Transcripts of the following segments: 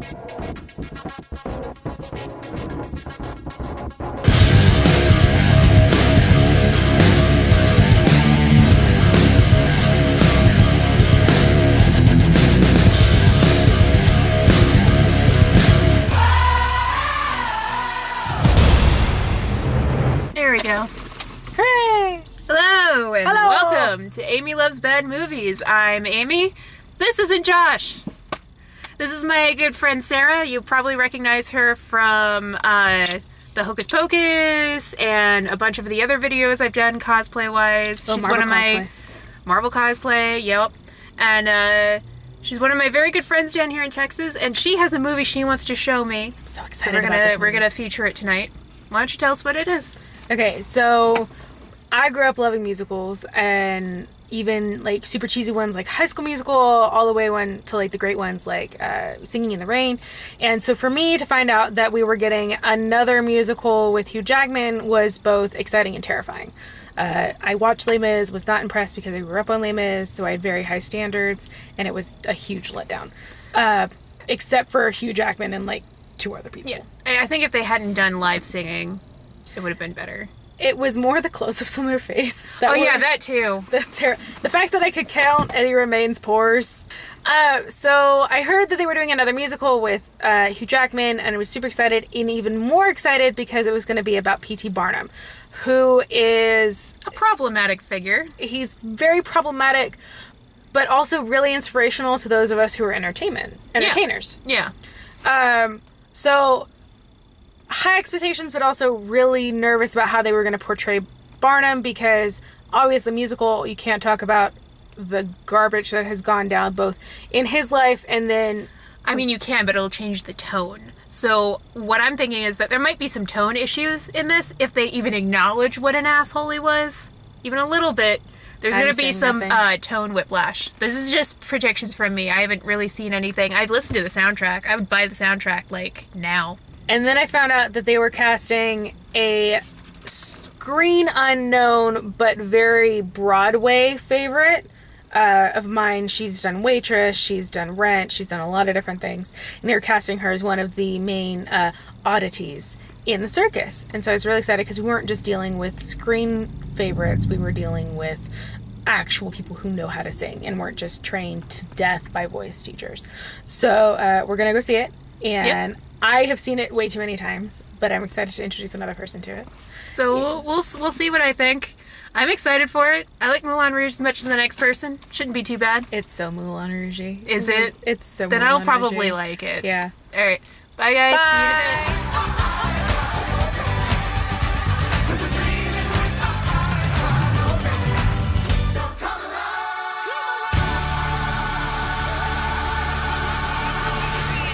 There we go. Hey! Hello, and Hello. welcome to Amy Loves Bad Movies. I'm Amy. This isn't Josh. This is my good friend Sara. You probably recognize her from the Hocus Pocus and a bunch of the other videos I've done cosplay-wise. Oh, She's Marvel one of my cosplay. Marvel cosplay, yep. And she's one of my very good friends down here in Texas, and she has a movie she wants to show me. I'm so So excited about this we're movie. gonna feature it tonight. Why don't you tell us what it is? Okay, so I grew up loving musicals, and even like super cheesy ones like High School Musical, all the way to like the great ones like Singing in the Rain. And so for me to find out that we were getting another musical with Hugh Jackman was both exciting and terrifying. I watched Les Mis, was not impressed because I grew up on Les Mis, so I had very high standards, and it was a huge letdown. Except for Hugh Jackman and like two other people. Yeah, I think if they hadn't done live singing, it would have been better. It was more the close-ups on their face. That too. The fact that I could count Eddie Redmayne's pores. So I heard that they were doing another musical with Hugh Jackman, and I was super excited, and even more excited because it was going to be about P.T. Barnum, who is... A problematic figure. He's very problematic, but also really inspirational to those of us who are entertainers. Yeah. So high expectations, but also really nervous about how they were going to portray Barnum, because obviously musical, you can't talk about the garbage that has gone down both in his life and then... I mean, you can, but it'll change the tone. So what I'm thinking is that there might be some tone issues in this if they even acknowledge what an asshole he was. Even a little bit. There's going to be some tone whiplash. This is just predictions from me. I haven't really seen anything. I've listened to the soundtrack. I would buy the soundtrack, like, now. And then I found out that they were casting a screen unknown but very Broadway favorite of mine. She's done Waitress, she's done Rent, she's done a lot of different things. And they were casting her as one of the main oddities in the circus. And so I was really excited because we weren't just dealing with screen favorites, we were dealing with actual people who know how to sing and weren't just trained to death by voice teachers. So we're going to go see it. And Yep. I have seen it way too many times, but I'm excited to introduce another person to it. So we'll see what I think. I'm excited for it. I like Moulin Rouge as much as the next person. Shouldn't be too bad. It's so Moulin Rouge. Is it? It's so Then Moulin I'll probably Rouge. like it. Yeah. All right. Bye, guys. See you in a bit.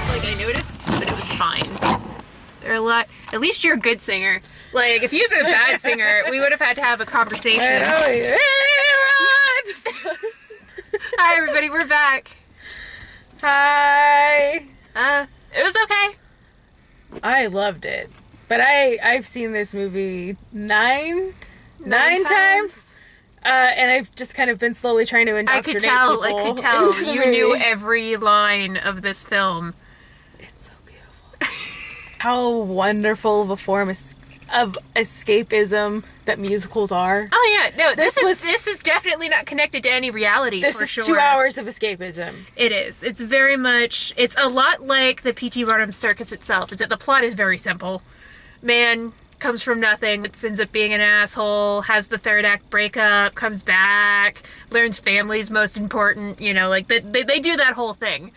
Like, I noticed, but it was fine. There are a lot. At least you're a good singer. Like, if you have a bad singer, we would have had to have a conversation. I know. Hi, everybody. We're back. Hi. It was okay. I loved it. But I've seen this movie nine times. And I've just kind of been slowly trying to I indoctrinate could tell. people I could tell. into the You knew movie. every line of this film. It's so beautiful. How wonderful of a form of escapism that musicals are. Oh yeah, no. This was- is definitely not connected to any reality. This for is sure. 2 hours of escapism. It is. It's very much. It's a lot like the P.T. Barnum Circus itself. It's that the plot is very simple. Man comes from nothing, ends up being an asshole, has the third act breakup, comes back, learns family's most important. You know, like they do that whole thing.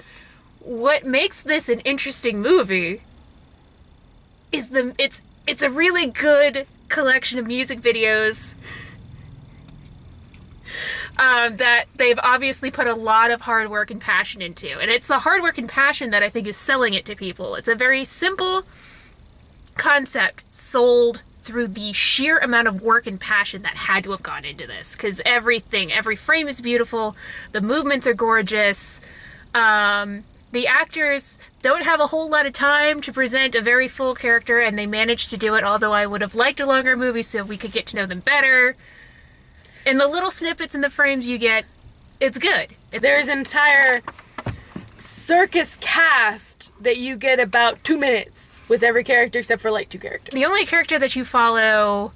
What makes this an interesting movie is it's a really good collection of music videos that they've obviously put a lot of hard work and passion into. And it's the hard work and passion that I think is selling it to people. It's a very simple concept sold through the sheer amount of work and passion that had to have gone into this. Because every frame is beautiful. The movements are gorgeous. The actors don't have a whole lot of time to present a very full character, and they managed to do it, although I would have liked a longer movie so we could get to know them better. And the little snippets in the frames you get, it's good. There's an entire circus cast that you get about 2 minutes with every character except for like 2 characters. The only character that you follow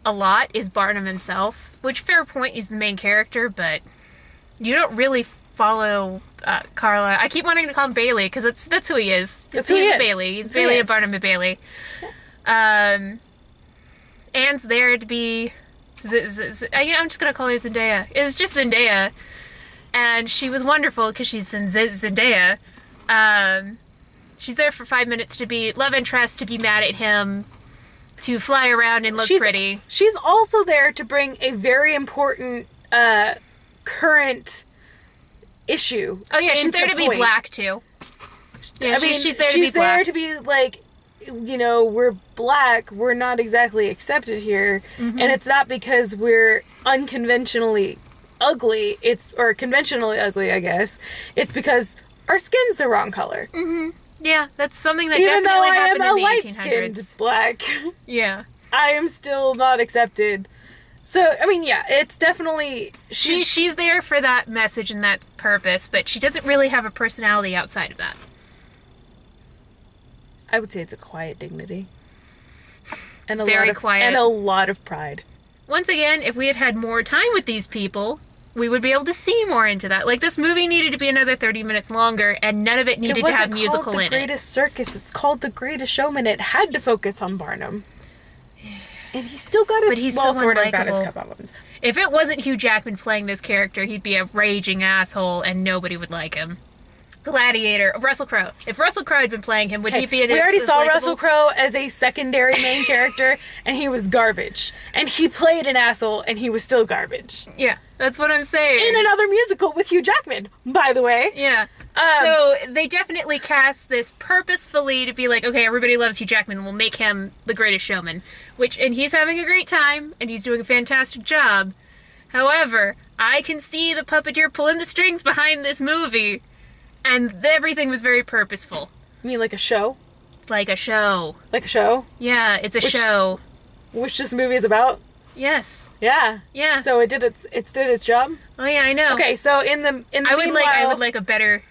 a lot is Barnum himself, which, fair point, he's the main character, but you don't really follow Carla. I keep wanting to call him Bailey because that's who he is. That's who he is. Bailey. He's Bailey and Barnum and Bailey. Anne's there to be. I'm just gonna call her Zendaya. It's just Zendaya, and she was wonderful because she's Zendaya. She's there for 5 minutes to be love interest, to be mad at him, to fly around and look pretty. She's also there to bring a very important current issue. Oh yeah, she's there to be black too. Yeah, she's there to be black. She's there to be like, you know, we're black, we're not exactly accepted here, and it's not because we're unconventionally ugly, or conventionally ugly, I guess. It's because our skin's the wrong color. Yeah, that's something that even definitely happened though I am in a the 1800s. light-skinned black, yeah, I am still not accepted. So, I mean, yeah, it's definitely... She's there for that message and that purpose, but she doesn't really have a personality outside of that. I would say it's a quiet dignity. And a Very lot of, quiet. And a lot of pride. Once again, if we had had more time with these people, we would be able to see more into that. Like, this movie needed to be another 30 minutes longer, and none of it needed to have musical in it. It wasn't called The Greatest Circus. It's called The Greatest Showman. It had to focus on Barnum. And he still got his... But he's well, so sort of got his unlikable. cup on buttons. If it wasn't Hugh Jackman playing this character, he'd be a raging asshole, and nobody would like him. Gladiator, Russell Crowe. If Russell Crowe had been playing him, would he be We already saw Russell Crowe as a secondary main character, and he was garbage. And he played an asshole, and he was still garbage. Yeah, that's what I'm saying. In another musical with Hugh Jackman, by the way. Yeah. So they definitely cast this purposefully to be like, okay, everybody loves Hugh Jackman, we'll make him the greatest showman. And he's having a great time, and he's doing a fantastic job. However, I can see the puppeteer pulling the strings behind this movie, and everything was very purposeful. You mean like a show? Like a show. Like a show? Yeah, it's a show. Which this movie is about? Yes. Yeah. Yeah. So it did its job? Oh yeah, I know. Okay, so in the I would like a better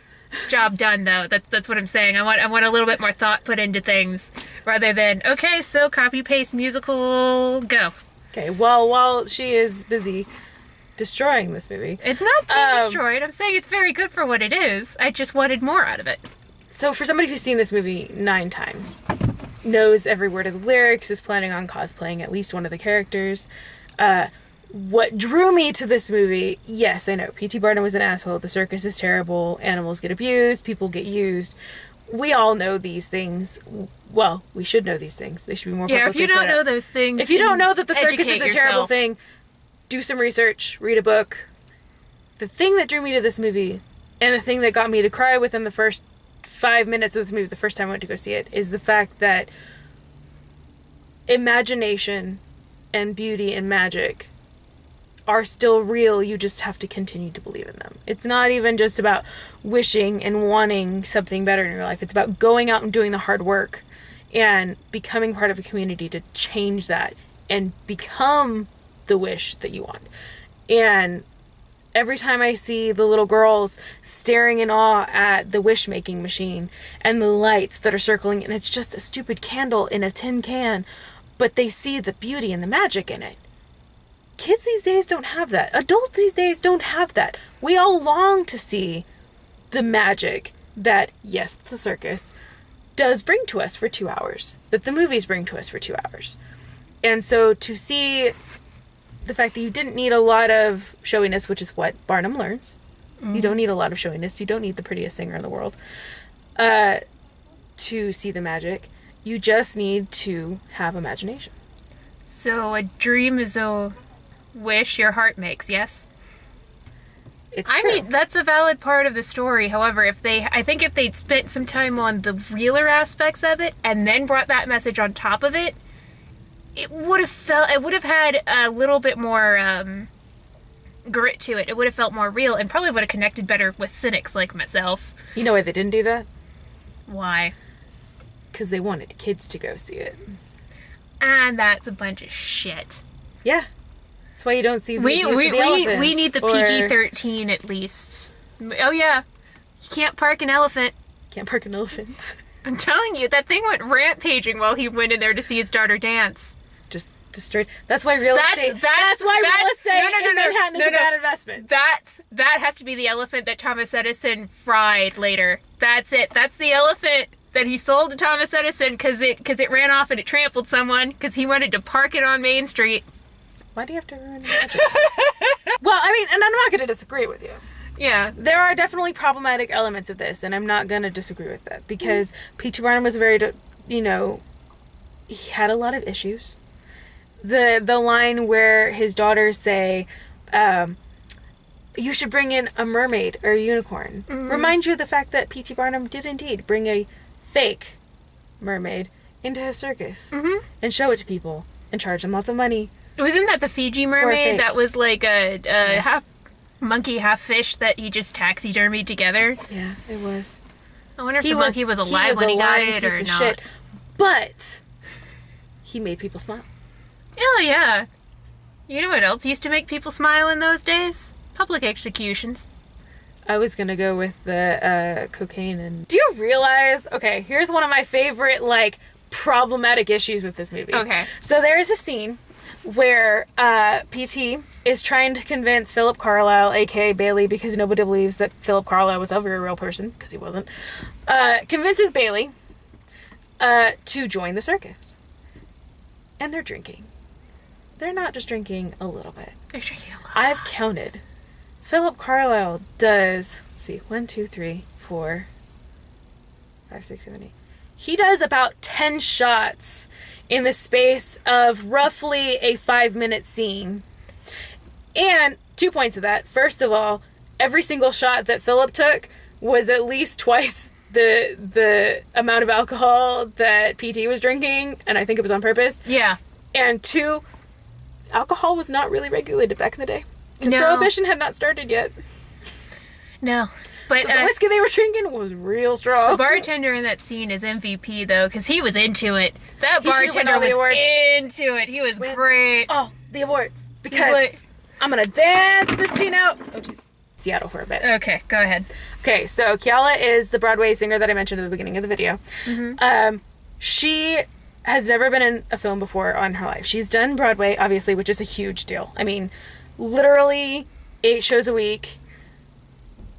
job done though. That's what I'm saying. I want a little bit more thought put into things rather than, okay, so copy paste musical, go. Okay, well, while she is busy destroying this movie. It's not being destroyed. I'm saying it's very good for what it is. I just wanted more out of it. So for somebody who's seen this movie 9 times, knows every word of the lyrics, is planning on cosplaying at least one of the characters, what drew me to this movie, yes, I know, P.T. Barnum was an asshole, the circus is terrible, animals get abused, people get used. We all know these things. Well, we should know these things. They should be more publicly if you don't know those things, if you don't know that the circus is a terrible yourself. thing, do some research, read a book. The thing that drew me to this movie, and the thing that got me to cry within the first 5 minutes of this movie, the first time I went to go see it, is the fact that imagination and beauty and magic are still real. You just have to continue to believe in them. It's not even just about wishing and wanting something better in your life. It's about going out and doing the hard work and becoming part of a community to change that and become the wish that you want. And every time I see the little girls staring in awe at the wish-making machine and the lights that are circling, and it's just a stupid candle in a tin can, but they see the beauty and the magic in it. Kids these days don't have that. Adults these days don't have that. We all long to see the magic that, yes, the circus does bring to us for 2 hours, that the movies bring to us for 2 hours. And so to see the fact that you didn't need a lot of showiness, which is what Barnum learns. Mm-hmm. You don't need a lot of showiness. You don't need the prettiest singer in the world to see the magic. You just need to have imagination. So a dream is a wish your heart makes, yes? It's true. I mean, that's a valid part of the story. However, I think if they'd spent some time on the realer aspects of it and then brought that message on top of it, it would have had a little bit more grit to it. It would have felt more real and probably would have connected better with cynics like myself. You know why they didn't do that? Why? Because they wanted kids to go see it. And that's a bunch of shit. Yeah. That's why you don't see the we elephants. need the or... PG-13 at least. Oh yeah. You can't park an elephant. Can't park an elephant. I'm telling you, that thing went rampaging while he went in there to see his daughter dance. Just straight. That's why real estate. That's why real estate in Manhattan is a bad investment. That has to be the elephant that Thomas Edison fried later. That's it. That's the elephant that he sold to Thomas Edison because it ran off and it trampled someone because he wanted to park it on Main Street. Why do you have to ruin the magic? Well, I mean, and I'm not going to disagree with you. Yeah. There are definitely problematic elements of this, and I'm not going to disagree with that because P.T. Barnum was very, he had a lot of issues. The line where his daughters say, you should bring in a mermaid or a unicorn, reminds you of the fact that P.T. Barnum did indeed bring a fake mermaid into his circus and show it to people and charge them lots of money. Wasn't that the Fiji mermaid that was like a half monkey, half fish that you just taxidermied together? Yeah, it was. I wonder if the monkey was alive when he got it or not. Shit. But he made people smile. Oh, yeah. You know what else used to make people smile in those days? Public executions. I was gonna go with the cocaine and... Do you realize... Okay, here's one of my favorite, problematic issues with this movie. Okay. So there is a scene where P.T. is trying to convince Philip Carlyle, a.k.a. Bailey, because nobody believes that Philip Carlyle was ever a real person, because he wasn't, convinces Bailey to join the circus. And they're drinking. They're not just drinking a little bit. They're drinking a lot. I've counted. Philip Carlyle does, let's see, 1, 2, 3, 4, 5, 6, 7, 8. He does about 10 shots in the space of roughly a 5-minute scene. And 2 points of that. First of all, every single shot that Philip took was at least twice the amount of alcohol that PT was drinking, and I think it was on purpose. Yeah. And 2, alcohol was not really regulated back in the day. Because Prohibition had not started yet. No. But so the whiskey they were drinking was real strong. The bartender in that scene is MVP, though, because he was into it. That bartender was into it. He was great. Oh, the awards. Because I'm going to dance this scene out. Oh, geez. Seattle for a bit. Okay, go ahead. Okay, so Kiala is the Broadway singer that I mentioned at the beginning of the video. Mm-hmm. She has never been in a film before in her life. She's done Broadway, obviously, which is a huge deal. I mean, literally 8 shows a week,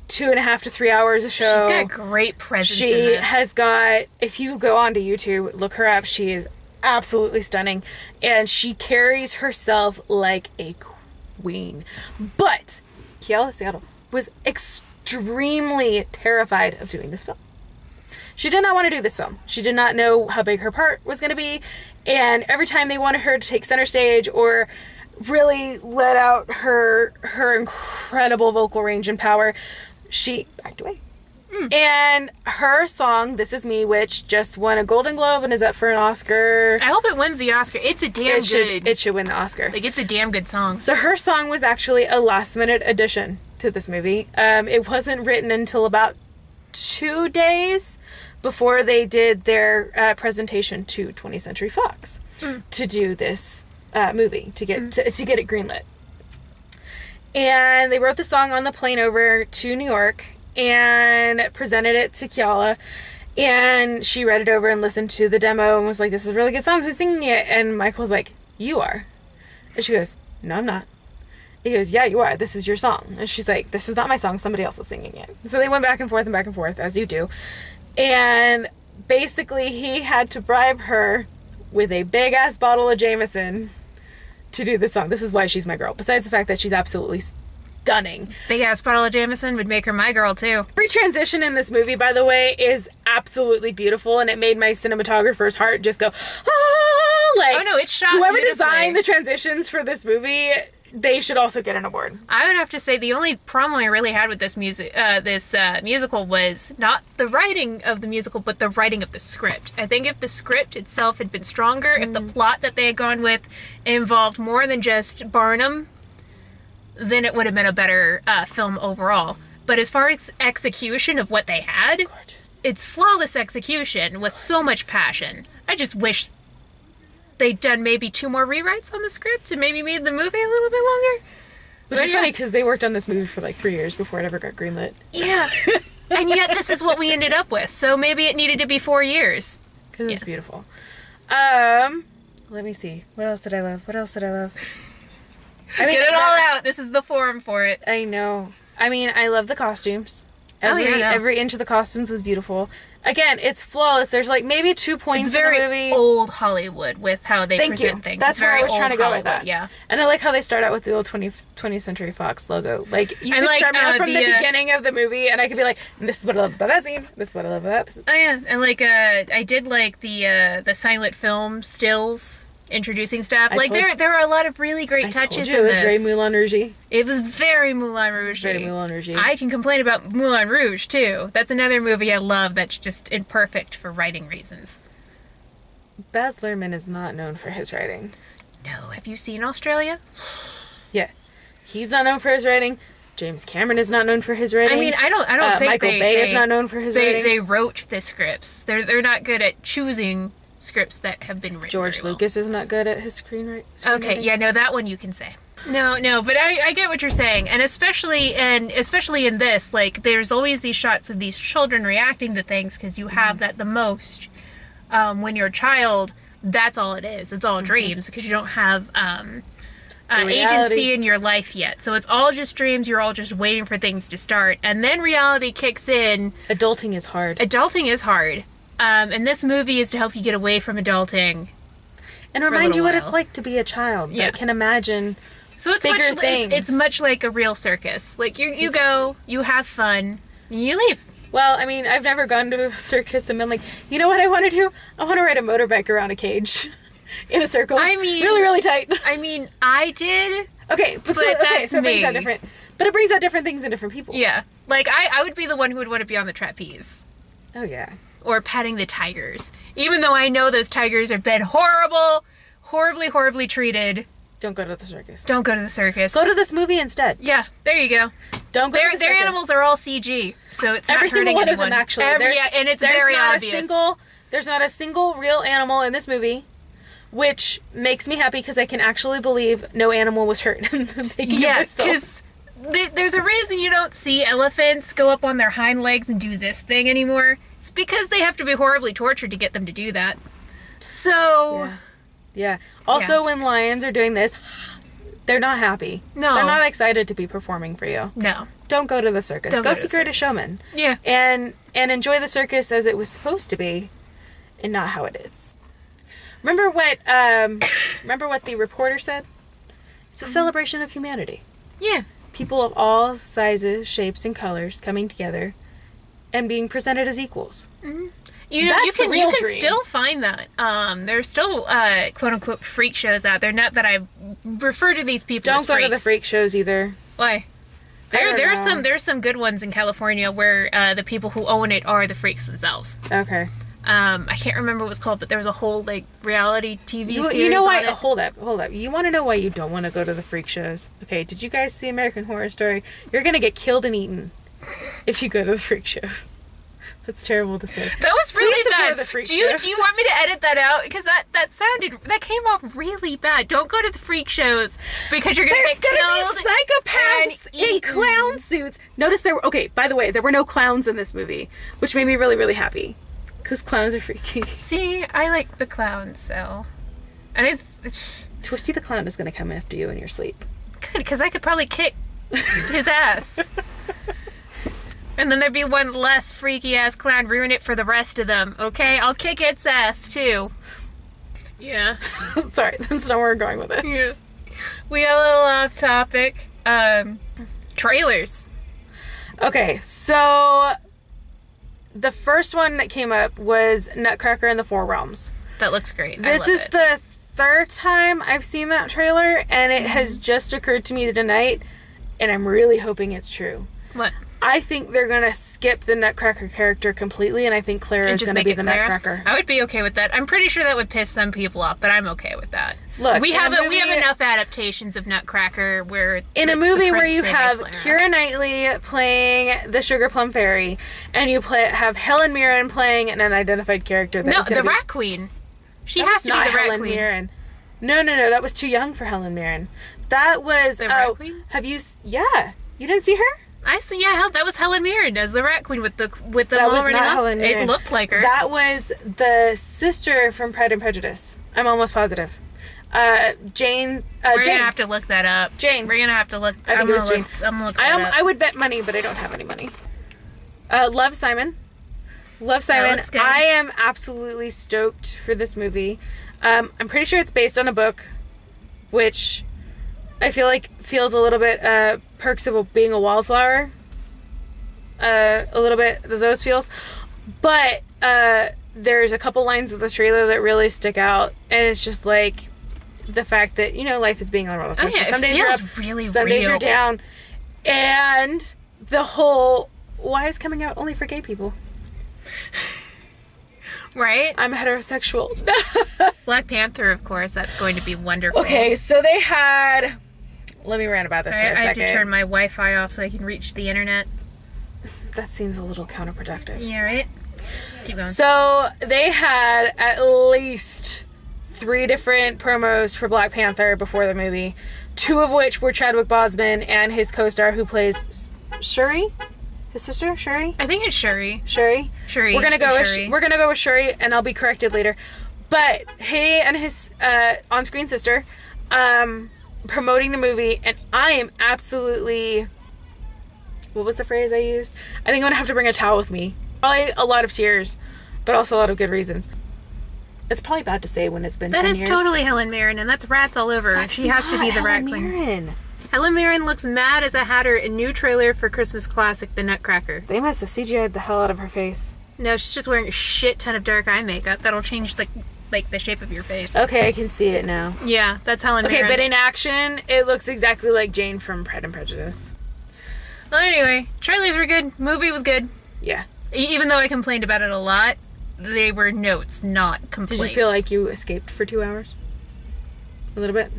2.5 to 3 hours a show. She's got great presence in this. this. She has got, if you go onto YouTube, look her up, she is absolutely stunning. And she carries herself like a queen. But Kiala Seattle was extremely terrified of doing this film. She did not want to do this film. She did not know how big her part was going to be. And every time they wanted her to take center stage or really let out her incredible vocal range and power, she backed away. And her song, This Is Me, which just won a Golden Globe and is up for an Oscar. I hope it wins the Oscar. It's a damn good... It should win the Oscar. It's a damn good song. So her song was actually a last-minute addition to this movie. It wasn't written until about 2 days before they did their presentation to 20th Century Fox to do this movie, to get it greenlit. And they wrote the song on the plane over to New York and presented it to Kiala, and she read it over and listened to the demo and was like, this is a really good song, who's singing it? And Michael was like, you are. And she goes, no, I'm not. He goes, yeah, you are, this is your song. And she's like, this is not my song, somebody else is singing it. So they went back and forth, as you do, and basically he had to bribe her with a big ass bottle of Jameson to do the song. This is why she's my girl, besides the fact that she's absolutely stunning. Big ass bottle of Jameson would make her my girl too. Every transition in this movie, by the way, is absolutely beautiful, and it made my cinematographer's heart just go, ah! Like, oh no, it's shot whoever beautifully. Designed the transitions for this movie, they should also get an award. I would have to say the only problem I really had with this musical was not the writing of the musical, but the writing of the script. I think if the script itself had been stronger, if the plot that they had gone with involved more than just Barnum, then it would have been a better film overall. But as far as execution of what they had, it's flawless execution with so much passion. I just wish they'd done maybe 2 more rewrites on the script and maybe made the movie a little bit longer. Which is funny because they worked on this movie for like 3 years before it ever got greenlit. Yeah. And yet this is what we ended up with. So maybe it needed to be 4 years. Because it's beautiful. Let me see. What else did I love? I mean, Get it all out. This is the forum for it. I know. I mean, I love the costumes. No. Every inch of the costumes was beautiful. Again, it's flawless. There's like maybe 2 points It's very in the movie. old Hollywood with how they present things. That's It's where very I was old trying to go Hollywood, with that. Yeah. And I like how they start out with the old 20th Century Fox logo. Like, you I could like, start me out from the the, beginning of the movie, and I could be like, this is what I love about that scene. This is what I love about that. Oh yeah, and like I did like the silent film stills introducing stuff. Like there are a lot of really great touches in it was this. very Moulin Rouge. It was very Moulin Rouge. Very Moulin Rouge. I can complain about Moulin Rouge too. That's another movie I love that's just imperfect for writing reasons. Baz Luhrmann is not known for his writing. No, have you seen Australia? Yeah, he's not known for his writing. James Cameron is not known for his writing. I mean, I don't think Michael Bay is not known for his writing. They wrote the scripts. They're not good at choosing scripts that have been written. George Lucas is not good at his screenwriting. Okay, yeah, no, that one you can say. No, but I get what you're saying, and especially in this, like, there's always these shots of these children reacting to things because you have that the most when you're a child. That's all it is. It's all dreams because you don't have agency in your life yet. So it's all just dreams. You're all just waiting for things to start, and then reality kicks in. Adulting is hard. And this movie is to help you get away from adulting. And remind you what it's like to be a child that can imagine bigger things. It's much like a real circus. Like, you go, you have fun, and you leave. Well, I mean, I've never gone to a circus and been like, you know what I want to do? I want to ride a motorbike around a cage in a circle. I mean... really, really tight. I mean, I did. Okay, so it brings out different... But it brings out different things in different people. Yeah. Like, I would be the one who would want to be on the trapeze. Oh, yeah. Or petting the tigers. Even though I know those tigers have been horribly treated. Don't go to the circus. Don't go to the circus. Go to this movie instead. Yeah, there you go. Don't go to the circus. Their animals are all CG, so it's not every single one anyone. of them, actually. And it's very obvious. There's not a single real animal in this movie, which makes me happy because I can actually believe no animal was hurt in the making of this film. Yes, because there's a reason you don't see elephants go up on their hind legs and do this thing anymore. It's because they have to be horribly tortured to get them to do that. So... Yeah. Also, when lions are doing this, they're not happy. No. They're not excited to be performing for you. No. Don't go to the circus. Go see Greatest Showman. Yeah. And enjoy the circus as it was supposed to be and not how it is. Remember what the reporter said? It's a celebration of humanity. Yeah. People of all sizes, shapes, and colors coming together and being presented as equals. Mm-hmm. You know, you can still find that. There's still quote unquote freak shows out there. Not that I refer to these people as freaks. Don't go to the freak shows either. Why? There's some good ones in California where the people who own it are the freaks themselves. Okay. I can't remember what it's called, but there was a whole like reality TV series. You know why? Hold up. You want to know why you don't want to go to the freak shows? Okay. Did you guys see American Horror Story? You're gonna get killed and eaten if you go to the freak shows. That's terrible to say. That was really bad. Do you want me to edit that out? Because that came off really bad. Don't go to the freak shows because you're gonna get killed. There's psychopaths in clown suits. Notice by the way, there were no clowns in this movie, which made me really, really happy. Because clowns are freaky. See, I like the clowns though. And Twisty the Clown is gonna come after you in your sleep. Good, because I could probably kick his ass. And then there'd be one less freaky-ass clown ruin it for the rest of them, okay? I'll kick its ass, too. Yeah. Sorry, that's not where we're going with this. Yeah. We got a little off topic. Trailers. Okay, so... the first one that came up was Nutcracker in the Four Realms. That looks great. This is the third time I've seen that trailer, and it has just occurred to me tonight, and I'm really hoping it's true. What? I think they're going to skip the Nutcracker character completely, and I think Clara is going to be the Nutcracker. I would be okay with that. I'm pretty sure that would piss some people off, but I'm okay with that. Look, we have enough adaptations of Nutcracker where in a movie where you have Keira Knightley playing the Sugar Plum Fairy, and you have Helen Mirren playing an unidentified character. The Rat Queen. She has to be the Rat Queen. Mirren. No, that was too young for Helen Mirren. That was the Rat Queen. Have you? Yeah, you didn't see her? I see. Yeah, hell, that was Helen Mirren as the Rat Queen with the That mom was running not off. Helen Mirren. It looked like her. That was the sister from Pride and Prejudice. I'm almost positive. Jane. We're Jane. gonna have to look that up. Jane. We're gonna have to look. I think it was Jane. I'm gonna look that up. I would bet money, but I don't have any money. Love Simon. Love Simon. looks good. I am absolutely stoked for this movie. I'm pretty sure it's based on a book, which I feel like feels a little bit Perks of Being a Wallflower. A little bit of those feels. But there's a couple lines of the trailer that really stick out, and it's just like the fact that, you know, life is being on a roller coaster. yeah, Some days it you're feels up, really some days real. you're down. And the whole, why is coming out only for gay people? Right? I'm heterosexual. Black Panther, of course. That's going to be wonderful. Okay, so they had, let me rant about this Sorry, for a I have second. to turn my Wi-Fi off so I can reach the internet. That seems a little counterproductive. Yeah, right? Keep going. So they had at least 3 different promos for Black Panther before the movie, 2 of which were Chadwick Boseman and his co-star who plays Shuri, his sister Shuri. I think it's Shuri. Shuri. Shuri. We're gonna go with Shuri. we're gonna go with Shuri, and I'll be corrected later. But he and his on-screen sister promoting the movie, and I am absolutely. What was the phrase I used? I think I'm gonna have to bring a towel with me. Probably a lot of tears, but also a lot of good reasons. It's probably bad to say when it's been That 10 is years. totally Helen Mirren, and that's rats all over. That's She has to be not the Rat Helen Queen. Mirren. Helen Mirren looks mad as a hatter in new trailer for Christmas classic The Nutcracker. They must have CGI'd the hell out of her face. No, she's just wearing a shit ton of dark eye makeup that'll change the shape of your face. Okay, I can see it now. Yeah, that's Helen Okay, Mirren. but in action, it looks exactly like Jane from Pride and Prejudice. Well, anyway, trailers were good. Movie was good. Yeah. Even though I complained about it a lot, they were notes, not complaints. Did you feel like you escaped for 2 hours? A little bit?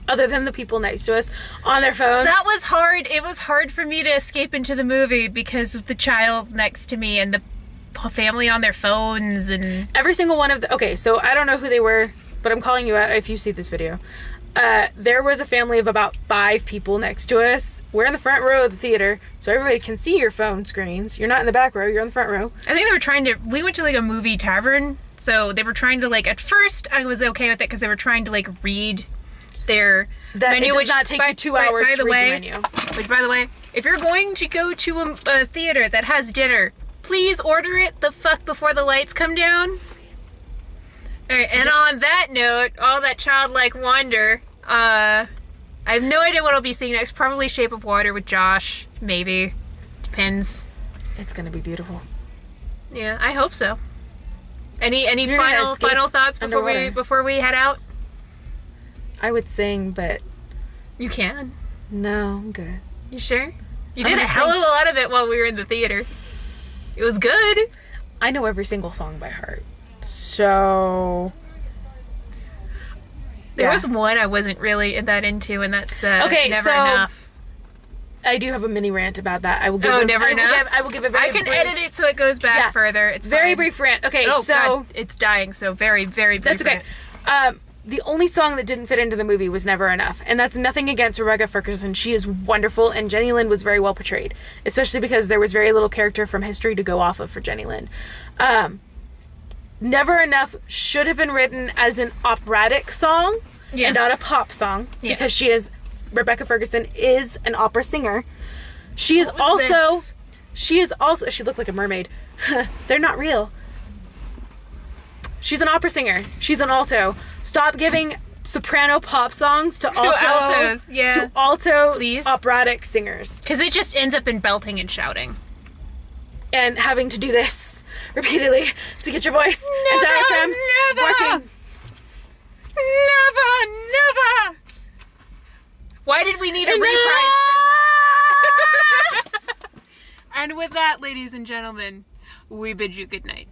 Other than the people next to us on their phones? That was hard. It was hard for me to escape into the movie because of the child next to me and the family on their phones and... Every single one of the... Okay, so I don't know who they were, but I'm calling you out if you see this video. There was a family of about 5 people next to us. We're in the front row of the theater, so everybody can see your phone screens. You're not in the back row, you're in the front row. I think they were trying to... We went to, like, a movie tavern, so they were trying to, like... At first, I was okay with it because they were trying to, like, read their menu. It does not take you 2 hours to read the menu. Which, by the way, if you're going to go to a theater that has dinner, please order it the fuck before the lights come down. Alright, and on that note, all that childlike wonder, I have no idea what I'll be seeing next. Probably Shape of Water with Josh, maybe. Depends. It's gonna be beautiful. Yeah, I hope so. Any You're gonna escape final thoughts underwater. before we head out? I would sing, but You can. no, I'm good. You sure? You I'm did a gonna hell of sing. a lot of it while we were in the theater. It was good. I know every single song by heart. So... There Yeah. was one I wasn't really that into, and that's Okay, Never so- Enough. I do have a mini rant about that. I will give Oh, a- Never I will Enough? give- I will give a very I can brief, edit it so it goes back Yeah. further. It's very fine. brief rant. Okay, Oh, so... God, it's dying, so very, very brief That's okay. rant. The only song that didn't fit into the movie was Never Enough. And that's nothing against Rebecca Ferguson. She is wonderful, and Jenny Lind was very well portrayed. Especially because there was very little character from history to go off of for Jenny Lind. Never Enough should have been written as an operatic song Yeah. and not a pop song. Yeah. Because Rebecca Ferguson is an opera singer. She is What was this? she looked like a mermaid. They're not real. She's an opera singer. She's an alto. Stop giving soprano pop songs to altos, yeah. to alto Please. operatic singers, Because it just ends up in belting and shouting. and having to do this repeatedly to get your voice and diaphragm working. Never. Why did we need a reprise? And with that, ladies and gentlemen, we bid you good night.